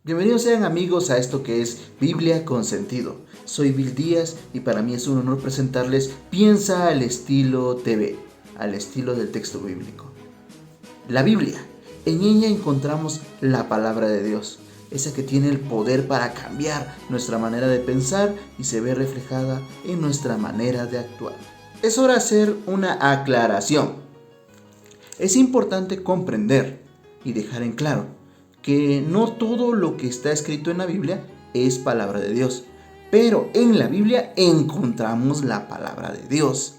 Bienvenidos sean amigos a esto que es Biblia con Sentido. Soy Bill Díaz y para mí es un honor presentarles Piensa al estilo TV, al estilo del texto bíblico. La Biblia, en ella encontramos la palabra de Dios, esa que tiene el poder para cambiar nuestra manera de pensar y se ve reflejada en nuestra manera de actuar. Es hora de hacer una aclaración. Es importante comprender y dejar en claro que no todo lo que está escrito en la Biblia es palabra de Dios, pero en la Biblia encontramos la palabra de Dios.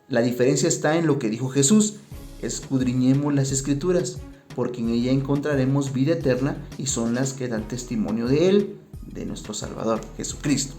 La diferencia está en lo que dijo Jesús: escudriñemos las Escrituras, porque en ella encontraremos vida eterna y son las que dan testimonio de Él, de nuestro Salvador, Jesucristo.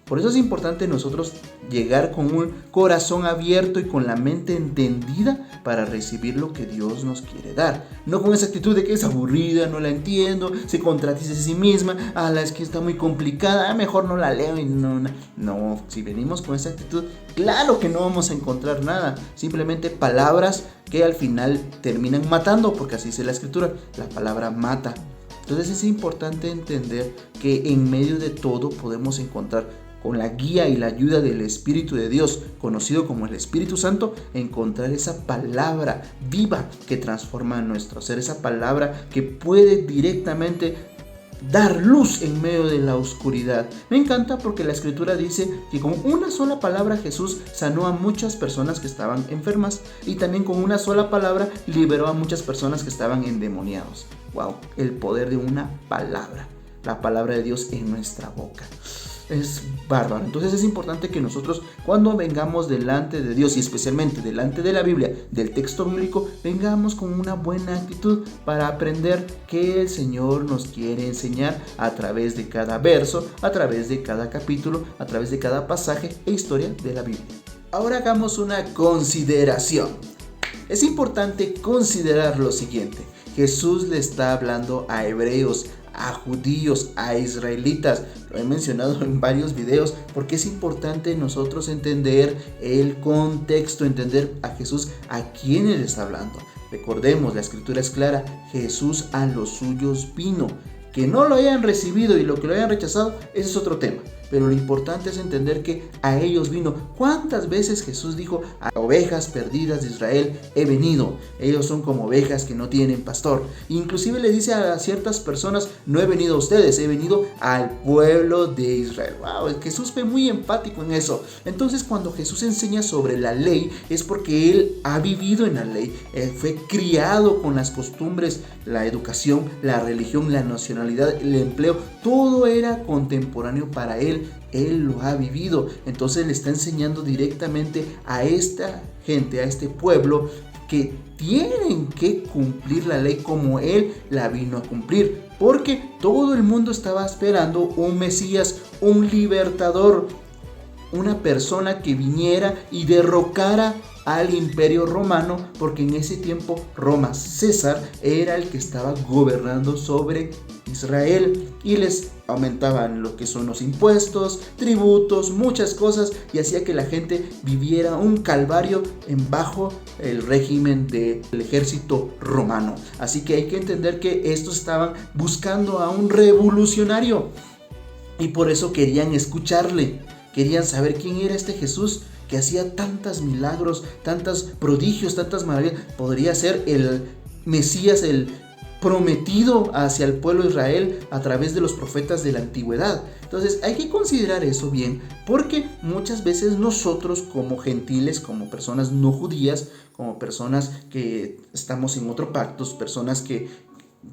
Por eso es importante nosotros llegar con un corazón abierto y con la mente entendida para recibir lo que Dios nos quiere dar. No con esa actitud de que es aburrida, no la entiendo, se contradice a sí misma, es que está muy complicada, mejor no la leo y no. Si venimos con esa actitud, claro que no vamos a encontrar nada. Simplemente palabras que al final terminan matando, porque así dice la Escritura, la palabra mata. Entonces es importante entender que en medio de todo podemos encontrar, con la guía y la ayuda del Espíritu de Dios, conocido como el Espíritu Santo, encontrar esa palabra viva que transforma nuestro ser, esa palabra que puede directamente dar luz en medio de la oscuridad. Me encanta porque la Escritura dice que con una sola palabra Jesús sanó a muchas personas que estaban enfermas y también con una sola palabra liberó a muchas personas que estaban endemoniados. ¡Wow! El poder de una palabra, la palabra de Dios en nuestra boca. Es bárbaro. Entonces es importante que nosotros, cuando vengamos delante de Dios y especialmente delante de la Biblia, del texto bíblico, vengamos con una buena actitud para aprender qué el Señor nos quiere enseñar a través de cada verso, a través de cada capítulo, a través de cada pasaje e historia de la Biblia. Ahora hagamos una consideración. Es importante considerar lo siguiente: Jesús le está hablando a hebreos, a judíos, a israelitas. Lo he mencionado en varios videos porque es importante nosotros entender el contexto, entender a Jesús a quién Él está hablando. Recordemos, la Escritura es clara: Jesús a los suyos vino. Que no lo hayan recibido y lo que lo hayan rechazado, ese es otro tema. Pero lo importante es entender que a ellos vino. ¿Cuántas veces Jesús dijo: a ovejas perdidas de Israel he venido? Ellos son como ovejas que no tienen pastor. Inclusive le dice a ciertas personas: no he venido a ustedes, he venido al pueblo de Israel. Wow, Jesús fue muy empático en eso. Entonces, cuando Jesús enseña sobre la ley, es porque Él ha vivido en la ley. Él fue criado con las costumbres, la educación, la religión, la nacionalidad, el empleo. Todo era contemporáneo para Él. Él lo ha vivido. Entonces le está enseñando directamente a esta gente, a este pueblo, que tienen que cumplir la ley como Él la vino a cumplir, porque todo el mundo estaba esperando un Mesías, un libertador, una persona que viniera y derrocara al imperio romano, porque en ese tiempo Roma, César, era el que estaba gobernando sobre Israel y les aumentaban lo que son los impuestos, tributos, muchas cosas, y hacía que la gente viviera un calvario bajo el régimen del ejército romano. Así que hay que entender que estos estaban buscando a un revolucionario y por eso querían escucharle, querían saber quién era este Jesús que hacía tantos milagros, tantos prodigios, tantas maravillas. Podría ser el Mesías, el prometido hacia el pueblo de Israel a través de los profetas de la antigüedad. Entonces hay que considerar eso bien, porque muchas veces nosotros como gentiles, como personas no judías, como personas que estamos en otro pacto, personas que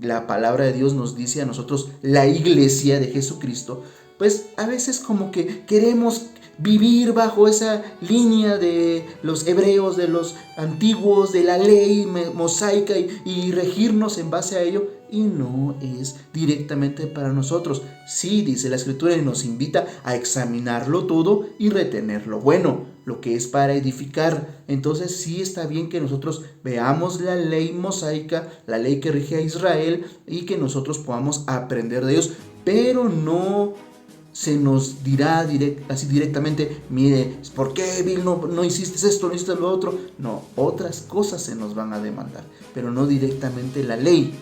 la palabra de Dios nos dice a nosotros, la iglesia de Jesucristo, pues a veces como que queremos vivir bajo esa línea de los hebreos, de los antiguos, de la ley mosaica y regirnos en base a ello, y no es directamente para nosotros. Sí, dice la Escritura y nos invita a examinarlo todo y retener lo bueno, lo que es para edificar. Entonces sí está bien que nosotros veamos la ley mosaica, la ley que rige a Israel, y que nosotros podamos aprender de ellos, pero no se nos dirá así directamente: mire, ¿por qué, Bill, no hiciste esto, no hiciste lo otro? No, otras cosas se nos van a demandar, pero no directamente la ley.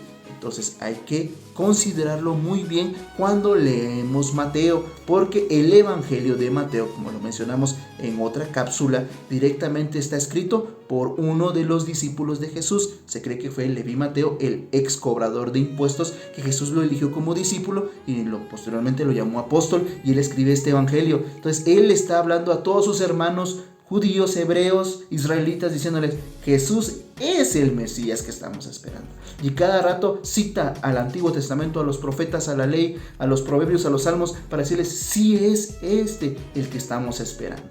Entonces hay que considerarlo muy bien cuando leemos Mateo, porque el Evangelio de Mateo, como lo mencionamos en otra cápsula, directamente está escrito por uno de los discípulos de Jesús. Se cree que fue Leví Mateo, el ex cobrador de impuestos, que Jesús lo eligió como discípulo y posteriormente lo llamó apóstol, y él escribe este Evangelio. Entonces él está hablando a todos sus hermanos judíos, hebreos, israelitas, diciéndoles: Jesús es el Mesías que estamos esperando. Y cada rato cita al Antiguo Testamento, a los profetas, a la ley, a los proverbios, a los salmos, para decirles: sí es este el que estamos esperando.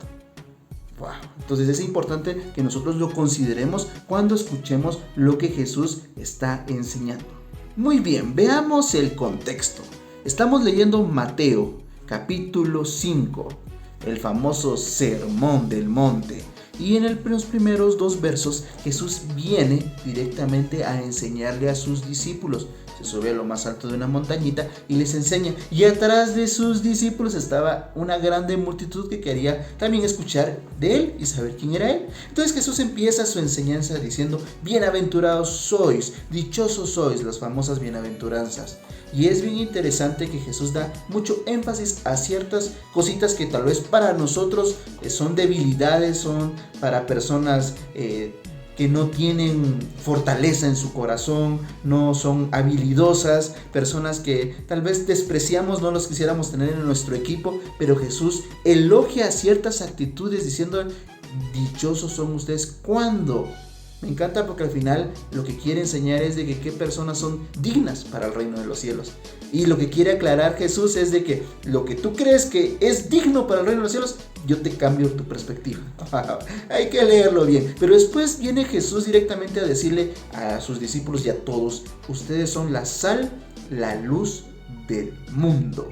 Wow. Entonces es importante que nosotros lo consideremos cuando escuchemos lo que Jesús está enseñando. Muy bien, veamos el contexto. Estamos leyendo Mateo, capítulo 5. El famoso Sermón del Monte. Y en los primeros 2 versos, Jesús viene directamente a enseñarle a sus discípulos. Se sube a lo más alto de una montañita y les enseña. Y atrás de sus discípulos estaba una grande multitud que quería también escuchar de él y saber quién era él. Entonces Jesús empieza su enseñanza diciendo: bienaventurados sois, dichosos sois, las famosas bienaventuranzas. Y es bien interesante que Jesús da mucho énfasis a ciertas cositas que tal vez para nosotros son debilidades, son para personas que no tienen fortaleza en su corazón, no son habilidosas, personas que tal vez despreciamos, no los quisiéramos tener en nuestro equipo, pero Jesús elogia ciertas actitudes diciendo: dichosos son ustedes cuando. Me encanta porque al final lo que quiere enseñar es de que qué personas son dignas para el reino de los cielos. Y lo que quiere aclarar Jesús es de que lo que tú crees que es digno para el reino de los cielos, yo te cambio tu perspectiva. Hay que leerlo bien. Pero después viene Jesús directamente a decirle a sus discípulos y a todos: ustedes son la sal, la luz del mundo.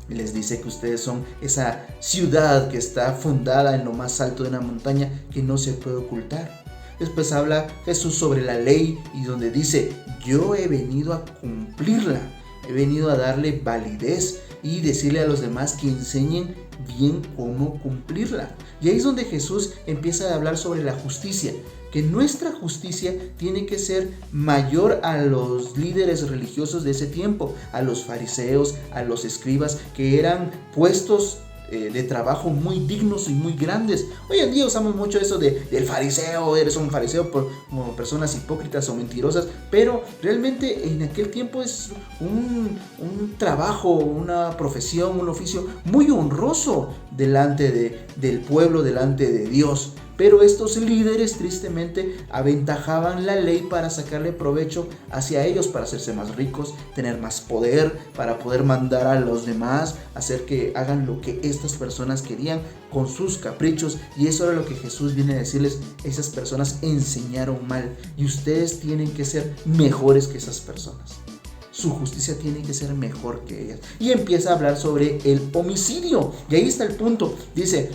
Les dice que ustedes son esa ciudad que está fundada en lo más alto de una montaña que no se puede ocultar. Después habla Jesús sobre la ley y donde dice: yo he venido a cumplirla, he venido a darle validez y decirle a los demás que enseñen bien cómo cumplirla. Y ahí es donde Jesús empieza a hablar sobre la justicia, que nuestra justicia tiene que ser mayor a los líderes religiosos de ese tiempo, a los fariseos, a los escribas, que eran puestos de trabajo muy dignos y muy grandes. Hoy en día usamos mucho eso del fariseo, eres un fariseo como personas hipócritas o mentirosas, pero realmente en aquel tiempo es un trabajo, una profesión, un oficio muy honroso delante del pueblo, delante de Dios. Pero estos líderes tristemente aventajaban la ley para sacarle provecho hacia ellos, para hacerse más ricos, tener más poder, para poder mandar a los demás, hacer que hagan lo que estas personas querían con sus caprichos. Y eso era lo que Jesús viene a decirles: esas personas enseñaron mal y ustedes tienen que ser mejores que esas personas. Su justicia tiene que ser mejor que ellas. Y empieza a hablar sobre el homicidio. Y ahí está el punto. Dice: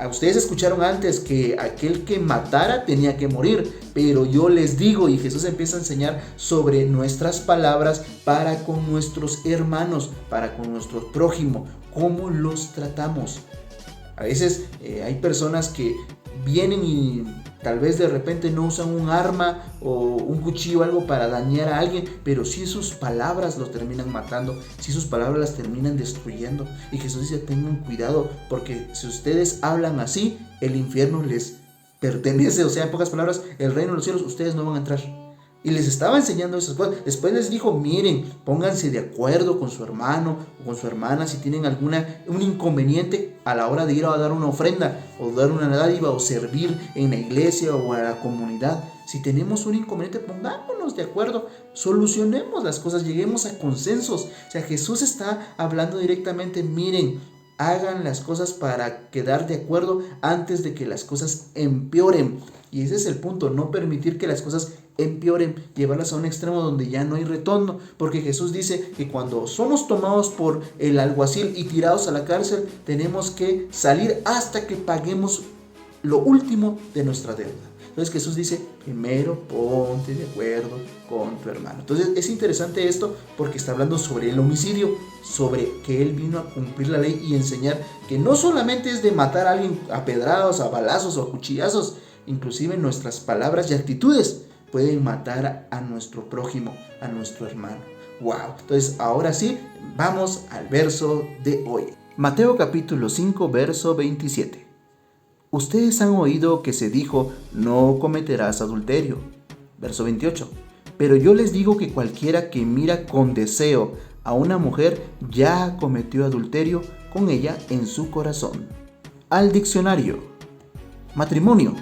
ustedes escucharon antes que aquel que matara tenía que morir, pero yo les digo. Y Jesús empieza a enseñar sobre nuestras palabras para con nuestros hermanos, para con nuestro prójimo, cómo los tratamos. A veces hay personas que vienen y tal vez de repente no usan un arma o un cuchillo o algo para dañar a alguien, pero sí sus palabras los terminan matando, sí sus palabras las terminan destruyendo. Y Jesús dice: tengan cuidado, porque si ustedes hablan así, el infierno les pertenece. O sea, en pocas palabras, el reino de los cielos ustedes no van a entrar. Y les estaba enseñando esas cosas. Después les dijo: miren, pónganse de acuerdo con su hermano o con su hermana si tienen un inconveniente a la hora de ir a dar una ofrenda o dar una dádiva o servir en la iglesia o a la comunidad. Si tenemos un inconveniente, pongámonos de acuerdo, solucionemos las cosas, lleguemos a consensos. O sea, Jesús está hablando directamente: miren, hagan las cosas para quedar de acuerdo antes de que las cosas empeoren. Y ese es el punto: no permitir que las cosas empeoren, llevarlas a un extremo donde ya no hay retorno, porque Jesús dice que cuando somos tomados por el alguacil y tirados a la cárcel, tenemos que salir hasta que paguemos lo último de nuestra deuda. Entonces Jesús dice: primero ponte de acuerdo con tu hermano. Entonces es interesante esto porque está hablando sobre el homicidio, sobre que Él vino a cumplir la ley y enseñar que no solamente es de matar a alguien a pedradas, a balazos o a cuchillazos, inclusive nuestras palabras y actitudes. pueden matar a nuestro prójimo, a nuestro hermano. ¡Wow! Entonces, ahora sí, vamos al verso de hoy. Mateo capítulo 5, verso 27. Ustedes han oído que se dijo, no cometerás adulterio. Verso 28. Pero yo les digo que cualquiera que mira con deseo a una mujer ya cometió adulterio con ella en su corazón. Al diccionario. Matrimonio.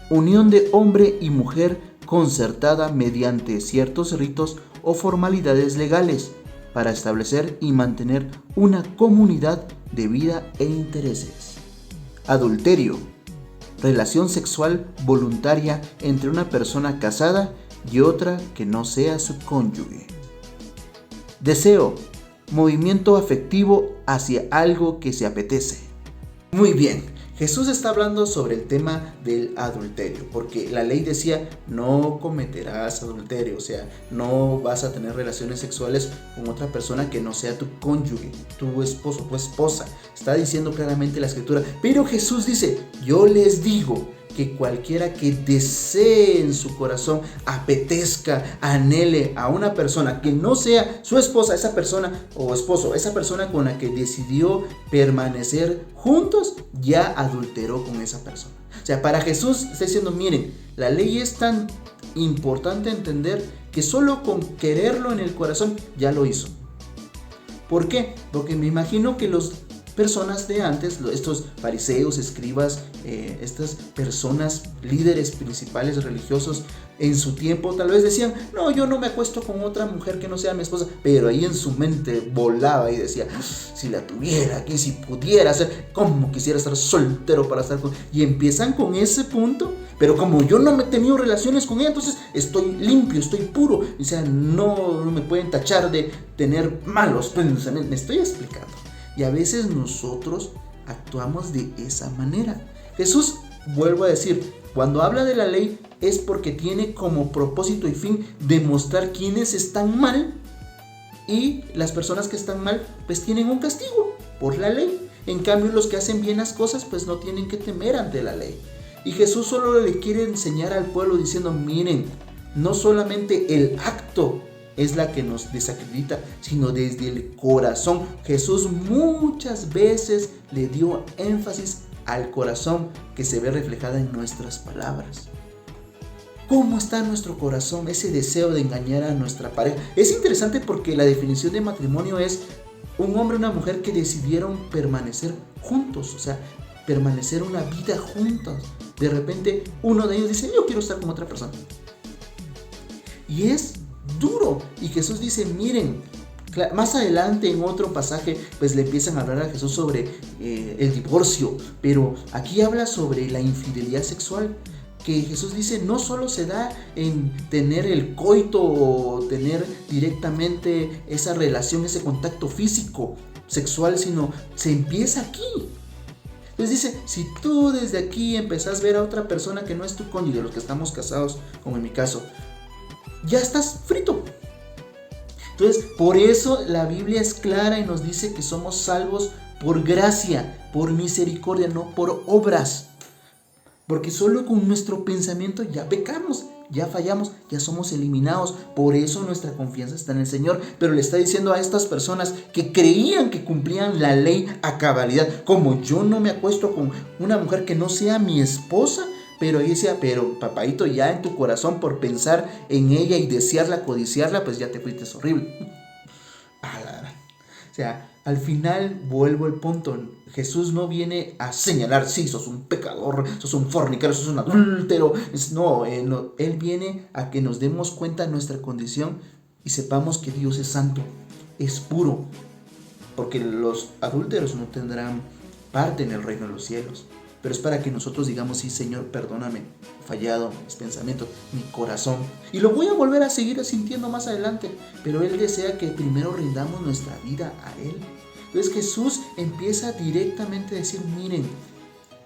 Unión de hombre y mujer concertada mediante ciertos ritos o formalidades legales para establecer y mantener una comunidad de vida e intereses. Adulterio. Relación sexual voluntaria entre una persona casada y otra que no sea su cónyuge. Deseo. Movimiento afectivo hacia algo que se apetece. Muy bien, Jesús está hablando sobre el tema del adulterio, porque la ley decía no cometerás adulterio, o sea, no vas a tener relaciones sexuales con otra persona que no sea tu cónyuge, tu esposo, tu esposa. Está diciendo claramente la escritura, pero Jesús dice, yo les digo que cualquiera que desee en su corazón, apetezca, anhele a una persona que no sea su esposa, esa persona o esposo, esa persona con la que decidió permanecer juntos, ya adulteró con esa persona. O sea, para Jesús está diciendo, miren, la ley es tan importante entender que solo con quererlo en el corazón ya lo hizo. ¿Por qué? Porque me imagino que los personas de antes, estos fariseos, escribas, estas personas, líderes principales religiosos en su tiempo, tal vez decían, no, yo no me acuesto con otra mujer que no sea mi esposa, pero ahí en su mente volaba y decía, si la tuviera aquí, si pudiera ser, como quisiera estar soltero para estar con... Y empiezan con ese punto, pero como yo no me he tenido relaciones con ella, entonces estoy limpio, estoy puro, o sea, no me pueden tachar de tener malos pensamientos, me estoy explicando. Y a veces nosotros actuamos de esa manera. Jesús, vuelvo a decir, cuando habla de la ley es porque tiene como propósito y fin demostrar quiénes están mal, y las personas que están mal pues tienen un castigo por la ley. En cambio, los que hacen bien las cosas pues no tienen que temer ante la ley. Y Jesús solo le quiere enseñar al pueblo diciendo, miren, no solamente el acto es la que nos desacredita, sino desde el corazón. Jesús muchas veces le dio énfasis al corazón que se ve reflejada en nuestras palabras. ¿Cómo está nuestro corazón? Ese deseo de engañar a nuestra pareja. Es interesante porque la definición de matrimonio es un hombre y una mujer que decidieron permanecer juntos, o sea, permanecer una vida juntos. De repente uno de ellos dice, yo quiero estar con otra persona. Y es duro. Y Jesús dice, miren, más adelante en otro pasaje pues le empiezan a hablar a Jesús sobre el divorcio, pero aquí habla sobre la infidelidad sexual, que Jesús dice no solo se da en tener el coito o tener directamente esa relación, ese contacto físico sexual, sino se empieza aquí. Entonces dice, si tú desde aquí empezás a ver a otra persona que no es tu cónyuge, los que estamos casados, como en mi caso, ya estás frito. Entonces, por eso la Biblia es clara y nos dice que somos salvos por gracia, por misericordia, no por obras. Porque solo con nuestro pensamiento ya pecamos, ya fallamos, ya somos eliminados. Por eso nuestra confianza está en el Señor. Pero le está diciendo a estas personas que creían que cumplían la ley a cabalidad, como yo no me acuesto con una mujer que no sea mi esposa, pero ahí decía, pero papaito, ya en tu corazón por pensar en ella y desearla, codiciarla, pues ya te fuiste, es horrible. O sea, al final vuelvo al punto. Jesús no viene a señalar, sí, sos un pecador, sos un fornicario, sos un adúltero. No, Él viene a que nos demos cuenta de nuestra condición y sepamos que Dios es santo, es puro. Porque los adúlteros no tendrán parte en el reino de los cielos. Pero es para que nosotros digamos, sí, Señor, perdóname, he fallado, mis pensamientos, mi corazón. Y lo voy a volver a seguir sintiendo más adelante. Pero Él desea que primero rindamos nuestra vida a Él. Entonces Jesús empieza directamente a decir, miren,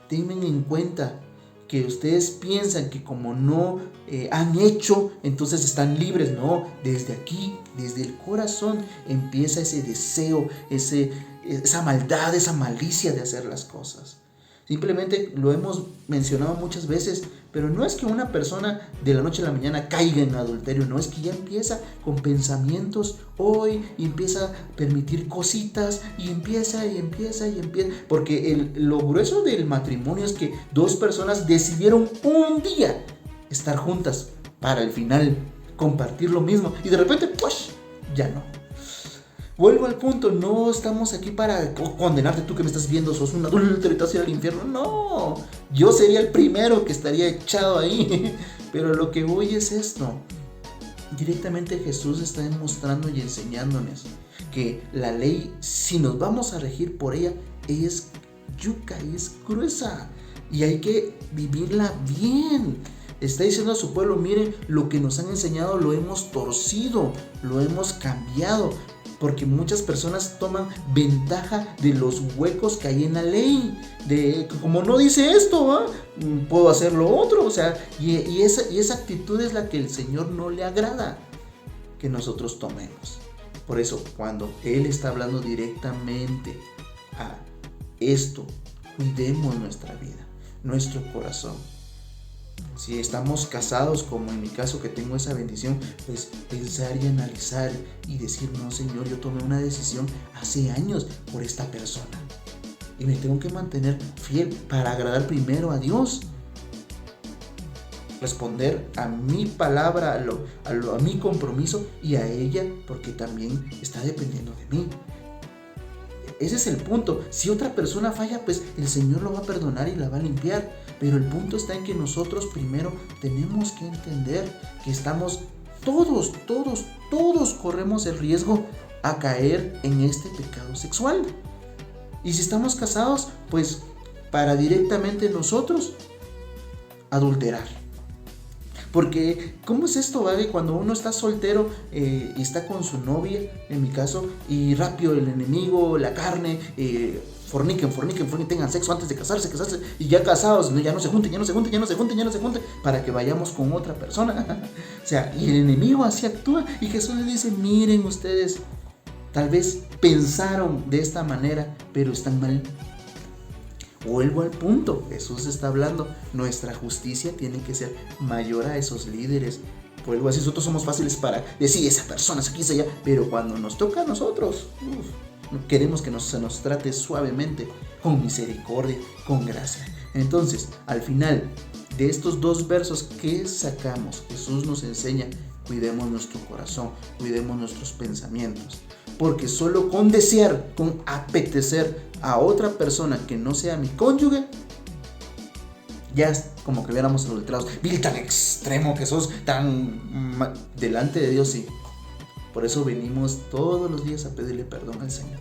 tengan en cuenta que ustedes piensan que como no han hecho, entonces están libres. No, desde aquí, desde el corazón, empieza ese deseo, esa maldad, esa malicia de hacer las cosas. Simplemente lo hemos mencionado muchas veces, pero no es que una persona de la noche a la mañana caiga en adulterio, no, es que ya empieza con pensamientos hoy y empieza a permitir cositas y empieza, porque lo grueso del matrimonio es que dos personas decidieron un día estar juntas para al final compartir lo mismo y de repente, pues, ya no. Vuelvo al punto, no estamos aquí para condenarte, tú que me estás viendo, sos un adúltero y te vas a ir al infierno. No, yo sería el primero que estaría echado ahí. Pero lo que voy es esto. Directamente Jesús está demostrando y enseñándonos que la ley, si nos vamos a regir por ella, es yuca, es gruesa. Y hay que vivirla bien. Está diciendo a su pueblo, miren, lo que nos han enseñado lo hemos torcido, lo hemos cambiado. Porque muchas personas toman ventaja de los huecos que hay en la ley. De como no dice esto, puedo hacer lo otro. O sea, y esa actitud es la que el Señor no le agrada que nosotros tomemos. Por eso, cuando Él está hablando directamente a esto, cuidemos nuestra vida, nuestro corazón. Si estamos casados, como en mi caso que tengo esa bendición, pues pensar y analizar y decir, no, Señor, yo tomé una decisión hace años por esta persona y me tengo que mantener fiel para agradar primero a Dios, responder a mi palabra, a mi compromiso y a ella, porque también está dependiendo de mí. Ese es el punto. Si otra persona falla, pues el Señor lo va a perdonar y la va a limpiar. Pero el punto está en que nosotros primero tenemos que entender que estamos todos corremos el riesgo a caer en este pecado sexual. Y si estamos casados, pues para directamente nosotros adulterar. Porque, ¿cómo es esto, vale? Cuando uno está soltero y está con su novia, en mi caso, y rápido el enemigo, la carne, forniquen, tengan sexo antes de casarse, y ya casados, ya no se junten, para que vayamos con otra persona. O sea, y el enemigo así actúa, y Jesús le dice, miren ustedes, tal vez pensaron de esta manera, pero están mal. Vuelvo al punto, Jesús está hablando, nuestra justicia tiene que ser mayor a esos líderes. Vuelvo a decir, nosotros somos fáciles para decir, esa persona se quiso allá, pero cuando nos toca a nosotros, queremos que se nos trate suavemente, con misericordia, con gracia. Entonces, al final de estos dos versos, ¿qué sacamos? Jesús nos enseña, cuidemos nuestro corazón, cuidemos nuestros pensamientos. Porque solo con desear, con apetecer a otra persona que no sea mi cónyuge, ya es como que hubiéramos adulterados. Vi tan extremo que sos, tan delante de Dios, sí. Por eso venimos todos los días a pedirle perdón al Señor,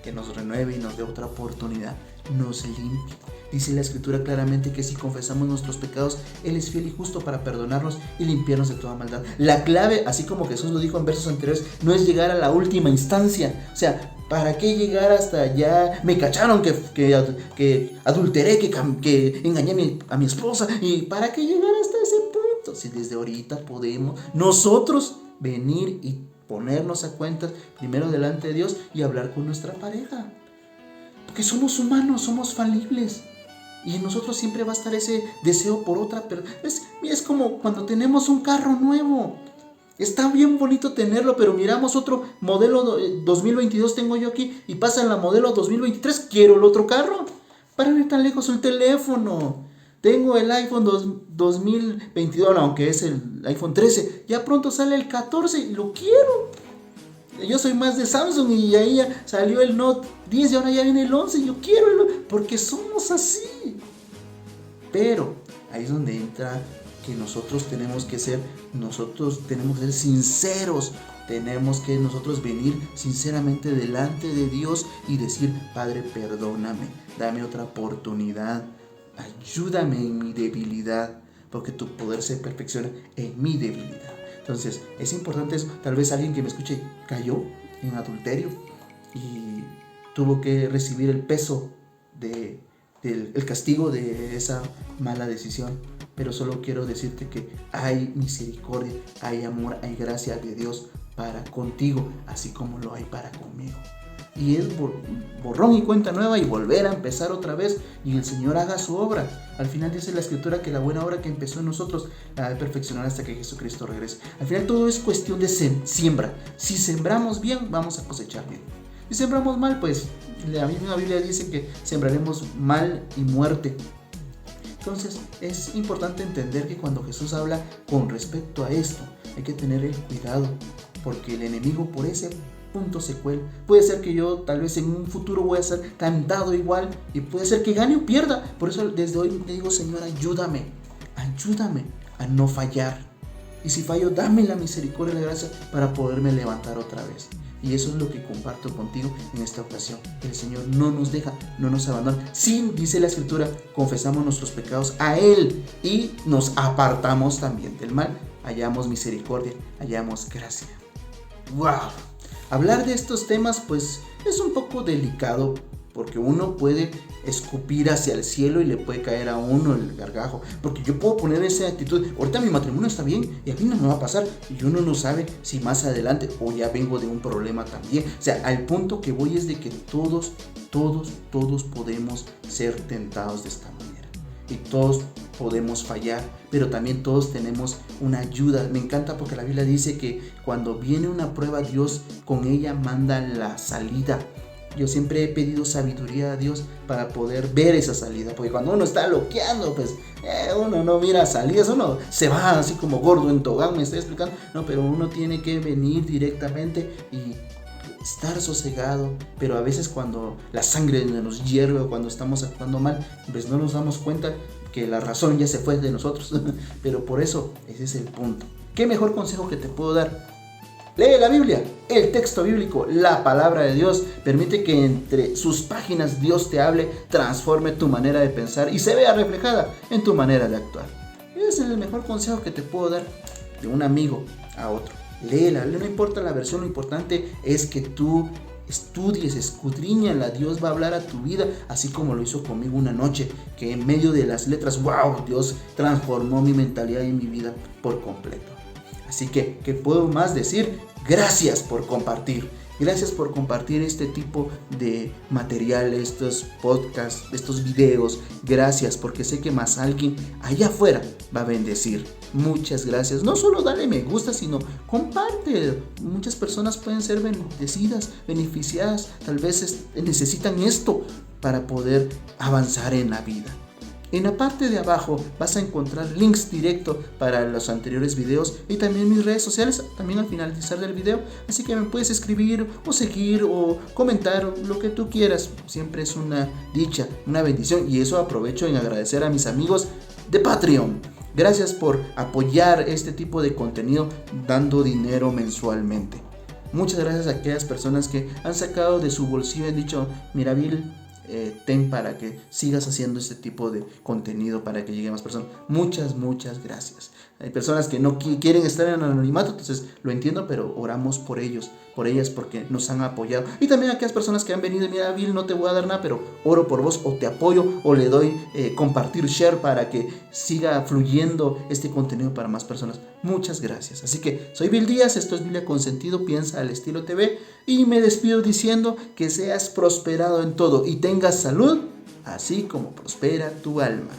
que nos renueve y nos dé otra oportunidad, nos limpie. Dice la Escritura claramente que si confesamos nuestros pecados, Él es fiel y justo para perdonarnos y limpiarnos de toda maldad. La clave, así como Jesús lo dijo en versos anteriores, no es llegar a la última instancia. O sea, ¿para qué llegar hasta allá? Me cacharon que adulteré, que engañé a mi esposa. ¿Y para qué llegar hasta ese punto? Si desde ahorita podemos nosotros venir y ponernos a cuentas primero delante de Dios y hablar con nuestra pareja. Porque somos humanos, somos falibles. Y en nosotros siempre va a estar ese deseo por otra persona. Es como cuando tenemos un carro nuevo. Está bien bonito tenerlo, pero miramos otro modelo 2022 tengo yo aquí y pasa en la modelo 2023, quiero el otro carro. Para no ir tan lejos, el teléfono. Tengo el iPhone 2022, aunque es el iPhone 13. Ya pronto sale el 14 y lo quiero. Yo soy más de Samsung y ahí ya salió el Note 10 y ahora ya viene el 11. Yo quiero porque somos así. Pero ahí es donde entra que nosotros tenemos que ser sinceros. Tenemos que nosotros venir sinceramente delante de Dios y decir, Padre, perdóname, dame otra oportunidad, ayúdame en mi debilidad, porque tu poder se perfecciona en mi debilidad. Entonces, es importante eso. Tal vez alguien que me escuche cayó en adulterio y tuvo que recibir el peso el castigo de esa mala decisión. Pero solo quiero decirte que hay misericordia, hay amor, hay gracia de Dios para contigo, así como lo hay para conmigo. y es borrón y cuenta nueva y volver a empezar otra vez y el Señor haga su obra. Al final dice la Escritura que la buena obra que empezó en nosotros la va a perfeccionar hasta que Jesucristo regrese. Al final todo es cuestión de siembra. Si sembramos bien, vamos a cosechar bien. Si sembramos mal, pues la misma Biblia dice que sembraremos mal y muerte. Entonces es importante entender que cuando Jesús habla con respecto a esto, hay que tener el cuidado, porque el enemigo por ese punto se cuela. Puede ser que yo tal vez en un futuro voy a ser tentado igual y puede ser que gane o pierda. Por eso desde hoy le digo, Señor, ayúdame a no fallar. Y si fallo, dame la misericordia y la gracia para poderme levantar otra vez. Y eso es lo que comparto contigo en esta ocasión. El Señor no nos deja, no nos abandona. Sí, dice la Escritura, confesamos nuestros pecados a Él y nos apartamos también del mal. Hallamos misericordia, hallamos gracia. ¡Wow! Hablar de estos temas pues es un poco delicado porque uno puede escupir hacia el cielo y le puede caer a uno el gargajo, porque yo puedo poner esa actitud, ahorita mi matrimonio está bien y a mí no me va a pasar, y uno no sabe si más adelante o ya vengo de un problema también. O sea, al punto que voy es de que todos podemos ser tentados de esta manera y todos podemos fallar, pero también todos tenemos una ayuda. Me encanta porque la Biblia dice que cuando viene una prueba, Dios con ella manda la salida. Yo siempre he pedido sabiduría a Dios para poder ver esa salida, porque cuando uno está loqueando, pues uno no mira salidas, uno se va así como gordo en tobogán, me estoy explicando. No, pero uno tiene que venir directamente y estar sosegado. Pero a veces cuando la sangre nos hierve o cuando estamos actuando mal, pues no nos damos cuenta que la razón ya se fue de nosotros. Pero por eso ese es el punto. ¿Qué mejor consejo que te puedo dar? Lee la Biblia, el texto bíblico, la palabra de Dios. Permite que entre sus páginas Dios te hable, transforme tu manera de pensar y se vea reflejada en tu manera de actuar. Ese es el mejor consejo que te puedo dar de un amigo a otro. Léela, no importa la versión, lo importante es que tú estudies, escudriñala. Dios va a hablar a tu vida, así como lo hizo conmigo una noche, que en medio de las letras, wow, Dios transformó mi mentalidad y mi vida por completo. Así que, ¿qué puedo más decir? Gracias por compartir. Gracias por compartir este tipo de material, estos podcasts, estos videos. Gracias, porque sé que más alguien allá afuera va a bendecir. Muchas gracias. No solo dale me gusta, sino comparte. Muchas personas pueden ser bendecidas, beneficiadas. Tal vez necesitan esto para poder avanzar en la vida. En la parte de abajo vas a encontrar links directos para los anteriores videos y también mis redes sociales, también al finalizar del video. Así que me puedes escribir o seguir o comentar lo que tú quieras. Siempre es una dicha, una bendición, y eso aprovecho en agradecer a mis amigos de Patreon. Gracias por apoyar este tipo de contenido dando dinero mensualmente. Muchas gracias a aquellas personas que han sacado de su bolsillo y han dicho, mira Bill, ten para que sigas haciendo este tipo de contenido para que llegue a más personas. Muchas gracias. Hay personas que no quieren estar en el anonimato, entonces lo entiendo, pero oramos por ellos, por ellas, porque nos han apoyado. Y también a aquellas personas que han venido y mira, Bill, no te voy a dar nada, pero oro por vos o te apoyo o le doy compartir, share para que siga fluyendo este contenido para más personas. Muchas gracias. Así que soy Bill Díaz, esto es Biblia con Sentido, piensa al estilo TV, y me despido diciendo que seas prosperado en todo y tengas salud, así como prospera tu alma.